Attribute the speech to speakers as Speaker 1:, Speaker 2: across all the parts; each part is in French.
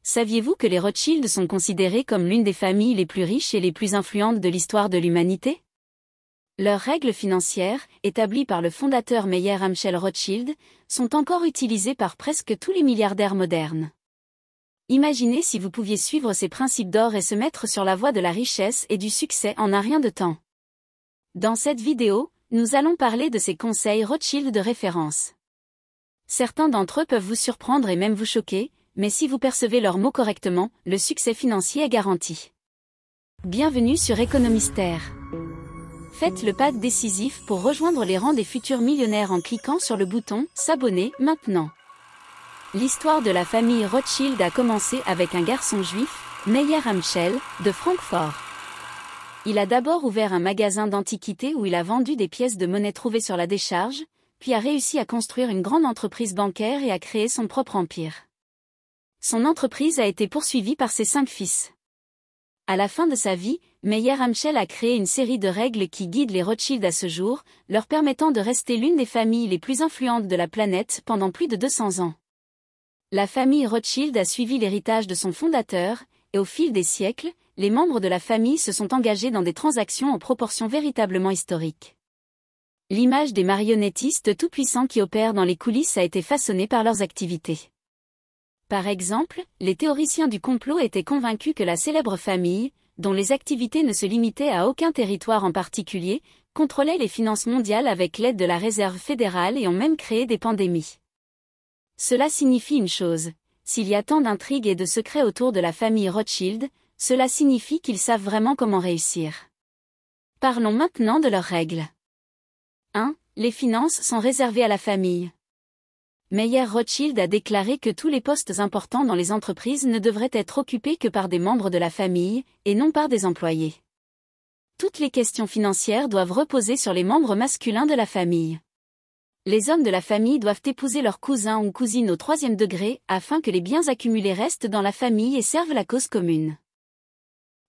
Speaker 1: Saviez-vous que les Rothschild sont considérés comme l'une des familles les plus riches et les plus influentes de l'histoire de l'humanité? Leurs règles financières, établies par le fondateur Meyer Amschel Rothschild, sont encore utilisées par presque tous les milliardaires modernes. Imaginez si vous pouviez suivre ces principes d'or et se mettre sur la voie de la richesse et du succès en un rien de temps. Dans cette vidéo, nous allons parler de ces conseils Rothschild de référence. Certains d'entre eux peuvent vous surprendre et même vous choquer, mais si vous percevez leurs mots correctement, le succès financier est garanti. Bienvenue sur Économistère. Faites le pas décisif pour rejoindre les rangs des futurs millionnaires en cliquant sur le bouton « S'abonner » maintenant. L'histoire de la famille Rothschild a commencé avec un garçon juif, Meyer Amschel, de Francfort. Il a d'abord ouvert un magasin d'antiquités où il a vendu des pièces de monnaie trouvées sur la décharge, puis a réussi à construire une grande entreprise bancaire et à créer son propre empire. Son entreprise a été poursuivie par ses 5 fils. À la fin de sa vie, Meyer Amschel a créé une série de règles qui guident les Rothschild à ce jour, leur permettant de rester l'une des familles les plus influentes de la planète pendant plus de 200 ans. La famille Rothschild a suivi l'héritage de son fondateur, et au fil des siècles, les membres de la famille se sont engagés dans des transactions en proportions véritablement historiques. L'image des marionnettistes tout-puissants qui opèrent dans les coulisses a été façonnée par leurs activités. Par exemple, les théoriciens du complot étaient convaincus que la célèbre famille, dont les activités ne se limitaient à aucun territoire en particulier, contrôlait les finances mondiales avec l'aide de la Réserve fédérale et ont même créé des pandémies. Cela signifie une chose, s'il y a tant d'intrigues et de secrets autour de la famille Rothschild, cela signifie qu'ils savent vraiment comment réussir. Parlons maintenant de leurs règles. 1. Les finances sont réservées à la famille. Meyer Rothschild a déclaré que tous les postes importants dans les entreprises ne devraient être occupés que par des membres de la famille, et non par des employés. Toutes les questions financières doivent reposer sur les membres masculins de la famille. Les hommes de la famille doivent épouser leurs cousins ou cousines au 3e degré, afin que les biens accumulés restent dans la famille et servent la cause commune.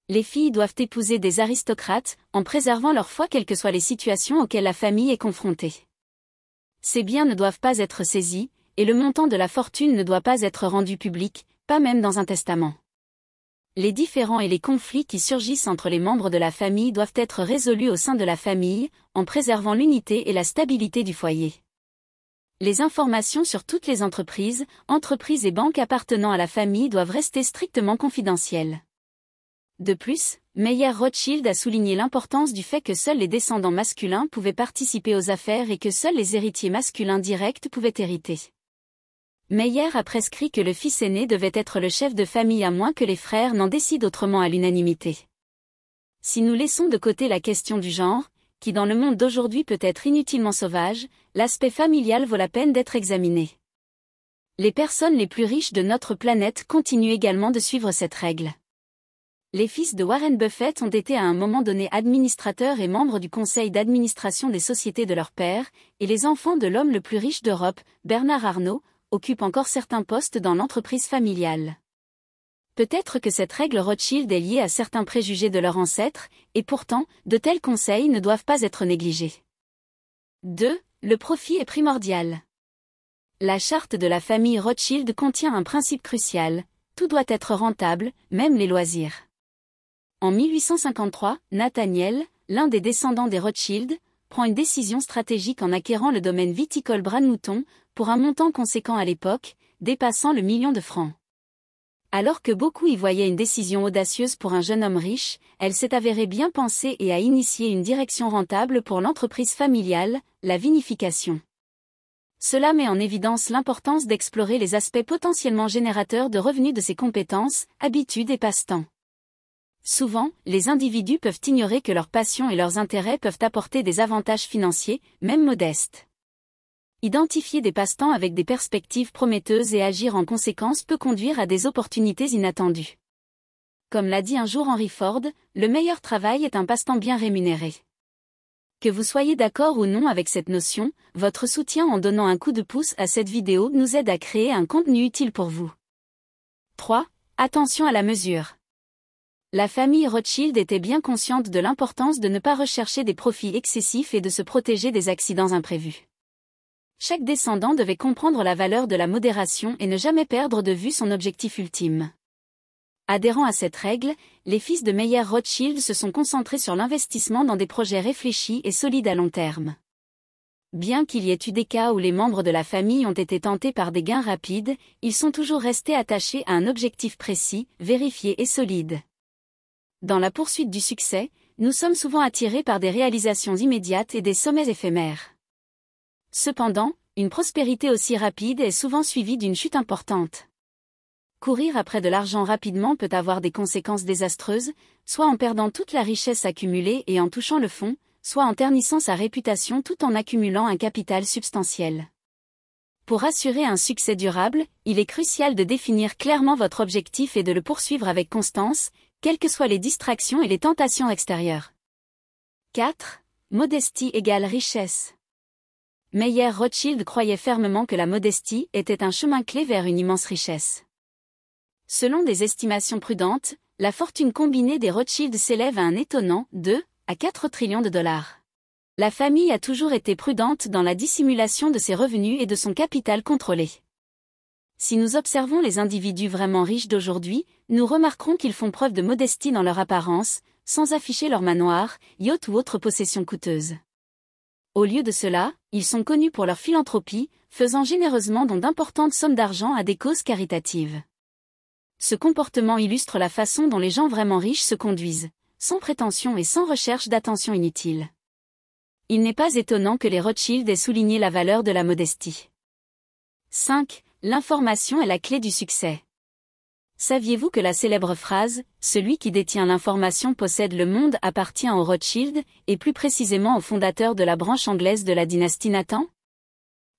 Speaker 1: Les filles doivent épouser des aristocrates, en préservant leur foi quelles que soient les situations auxquelles la famille est confrontée. Ces biens ne doivent pas être saisis, et le montant de la fortune ne doit pas être rendu public, pas même dans un testament. Les différends et les conflits qui surgissent entre les membres de la famille doivent être résolus au sein de la famille, en préservant l'unité et la stabilité du foyer. Les informations sur toutes les entreprises et banques appartenant à la famille doivent rester strictement confidentielles. De plus, Meyer Rothschild a souligné l'importance du fait que seuls les descendants masculins pouvaient participer aux affaires et que seuls les héritiers masculins directs pouvaient hériter. Meyer a prescrit que le fils aîné devait être le chef de famille à moins que les frères n'en décident autrement à l'unanimité. Si nous laissons de côté la question du genre, qui dans le monde d'aujourd'hui peut être inutilement sauvage, l'aspect familial vaut la peine d'être examiné. Les personnes les plus riches de notre planète continuent également de suivre cette règle. Les fils de Warren Buffett ont été à un moment donné administrateurs et membres du conseil d'administration des sociétés de leur père, et les enfants de l'homme le plus riche d'Europe, Bernard Arnault, occupent encore certains postes dans l'entreprise familiale. Peut-être que cette règle Rothschild est liée à certains préjugés de leurs ancêtres, et pourtant, de tels conseils ne doivent pas être négligés. 2. Le profit est primordial. La charte de la famille Rothschild contient un principe crucial, tout doit être rentable, même les loisirs. En 1853, Nathaniel, l'un des descendants des Rothschild, prend une décision stratégique en acquérant le domaine viticole Bramouton, pour un montant conséquent à l'époque, dépassant le million de francs. Alors que beaucoup y voyaient une décision audacieuse pour un jeune homme riche, elle s'est avérée bien pensée et a initié une direction rentable pour l'entreprise familiale, la vinification. Cela met en évidence l'importance d'explorer les aspects potentiellement générateurs de revenus de ses compétences, habitudes et passe-temps. Souvent, les individus peuvent ignorer que leurs passions et leurs intérêts peuvent apporter des avantages financiers, même modestes. Identifier des passe-temps avec des perspectives prometteuses et agir en conséquence peut conduire à des opportunités inattendues. Comme l'a dit un jour Henry Ford, le meilleur travail est un passe-temps bien rémunéré. Que vous soyez d'accord ou non avec cette notion, votre soutien en donnant un coup de pouce à cette vidéo nous aide à créer un contenu utile pour vous. 3. Attention à la mesure. La famille Rothschild était bien consciente de l'importance de ne pas rechercher des profits excessifs et de se protéger des accidents imprévus. Chaque descendant devait comprendre la valeur de la modération et ne jamais perdre de vue son objectif ultime. Adhérant à cette règle, les fils de Meyer Rothschild se sont concentrés sur l'investissement dans des projets réfléchis et solides à long terme. Bien qu'il y ait eu des cas où les membres de la famille ont été tentés par des gains rapides, ils sont toujours restés attachés à un objectif précis, vérifié et solide. Dans la poursuite du succès, nous sommes souvent attirés par des réalisations immédiates et des sommets éphémères. Cependant, une prospérité aussi rapide est souvent suivie d'une chute importante. Courir après de l'argent rapidement peut avoir des conséquences désastreuses, soit en perdant toute la richesse accumulée et en touchant le fond, soit en ternissant sa réputation tout en accumulant un capital substantiel. Pour assurer un succès durable, il est crucial de définir clairement votre objectif et de le poursuivre avec constance, quelles que soient les distractions et les tentations extérieures. 4. Modestie égale richesse. Meyer Rothschild croyait fermement que la modestie était un chemin clé vers une immense richesse. Selon des estimations prudentes, la fortune combinée des Rothschild s'élève à un étonnant 2 à 4 trillions de dollars. La famille a toujours été prudente dans la dissimulation de ses revenus et de son capital contrôlé. Si nous observons les individus vraiment riches d'aujourd'hui, nous remarquerons qu'ils font preuve de modestie dans leur apparence, sans afficher leur manoir, yacht ou autres possessions coûteuses. Au lieu de cela, ils sont connus pour leur philanthropie, faisant généreusement don d'importantes sommes d'argent à des causes caritatives. Ce comportement illustre la façon dont les gens vraiment riches se conduisent, sans prétention et sans recherche d'attention inutile. Il n'est pas étonnant que les Rothschild aient souligné la valeur de la modestie. 5. L'information est la clé du succès. Saviez-vous que la célèbre phrase « Celui qui détient l'information possède le monde » appartient aux Rothschild, et plus précisément aux fondateurs de la branche anglaise de la dynastie Nathan?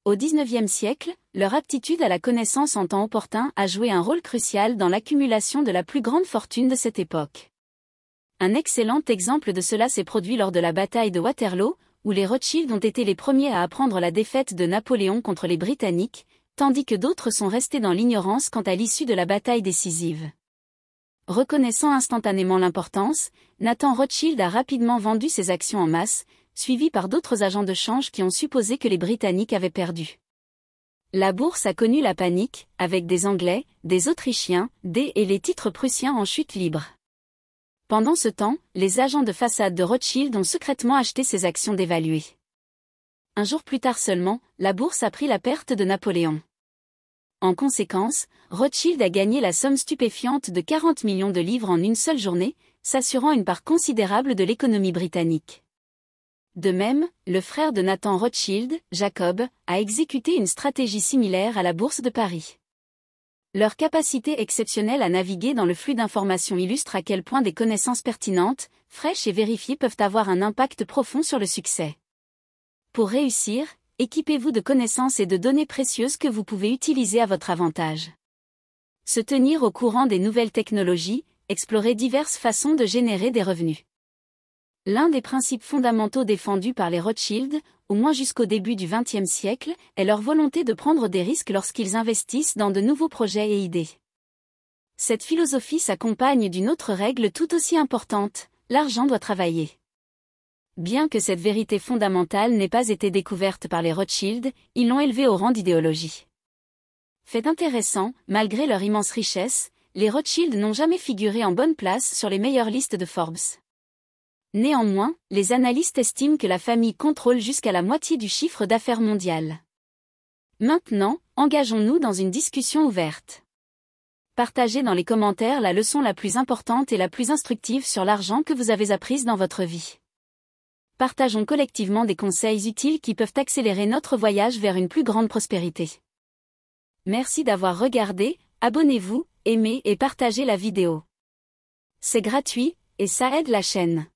Speaker 1: Au XIXe siècle, leur aptitude à la connaissance en temps opportun a joué un rôle crucial dans l'accumulation de la plus grande fortune de cette époque. Un excellent exemple de cela s'est produit lors de la bataille de Waterloo, où les Rothschild ont été les premiers à apprendre la défaite de Napoléon contre les Britanniques, tandis que d'autres sont restés dans l'ignorance quant à l'issue de la bataille décisive. Reconnaissant instantanément l'importance, Nathan Rothschild a rapidement vendu ses actions en masse, suivi par d'autres agents de change qui ont supposé que les Britanniques avaient perdu. La bourse a connu la panique, avec des Anglais, des Autrichiens, et les titres prussiens en chute libre. Pendant ce temps, les agents de façade de Rothschild ont secrètement acheté ces actions dévaluées. Un jour plus tard seulement, la bourse a pris la perte de Napoléon. En conséquence, Rothschild a gagné la somme stupéfiante de 40 millions de livres en une seule journée, s'assurant une part considérable de l'économie britannique. De même, le frère de Nathan Rothschild, Jacob, a exécuté une stratégie similaire à la Bourse de Paris. Leur capacité exceptionnelle à naviguer dans le flux d'informations illustre à quel point des connaissances pertinentes, fraîches et vérifiées peuvent avoir un impact profond sur le succès. Pour réussir, équipez-vous de connaissances et de données précieuses que vous pouvez utiliser à votre avantage. Se tenir au courant des nouvelles technologies, explorer diverses façons de générer des revenus. L'un des principes fondamentaux défendus par les Rothschild, au moins jusqu'au début du XXe siècle, est leur volonté de prendre des risques lorsqu'ils investissent dans de nouveaux projets et idées. Cette philosophie s'accompagne d'une autre règle tout aussi importante, l'argent doit travailler. Bien que cette vérité fondamentale n'ait pas été découverte par les Rothschild, ils l'ont élevée au rang d'idéologie. Fait intéressant, malgré leur immense richesse, les Rothschild n'ont jamais figuré en bonne place sur les meilleures listes de Forbes. Néanmoins, les analystes estiment que la famille contrôle jusqu'à la moitié du chiffre d'affaires mondial. Maintenant, engageons-nous dans une discussion ouverte. Partagez dans les commentaires la leçon la plus importante et la plus instructive sur l'argent que vous avez apprise dans votre vie. Partageons collectivement des conseils utiles qui peuvent accélérer notre voyage vers une plus grande prospérité. Merci d'avoir regardé, abonnez-vous, aimez et partagez la vidéo. C'est gratuit, et ça aide la chaîne.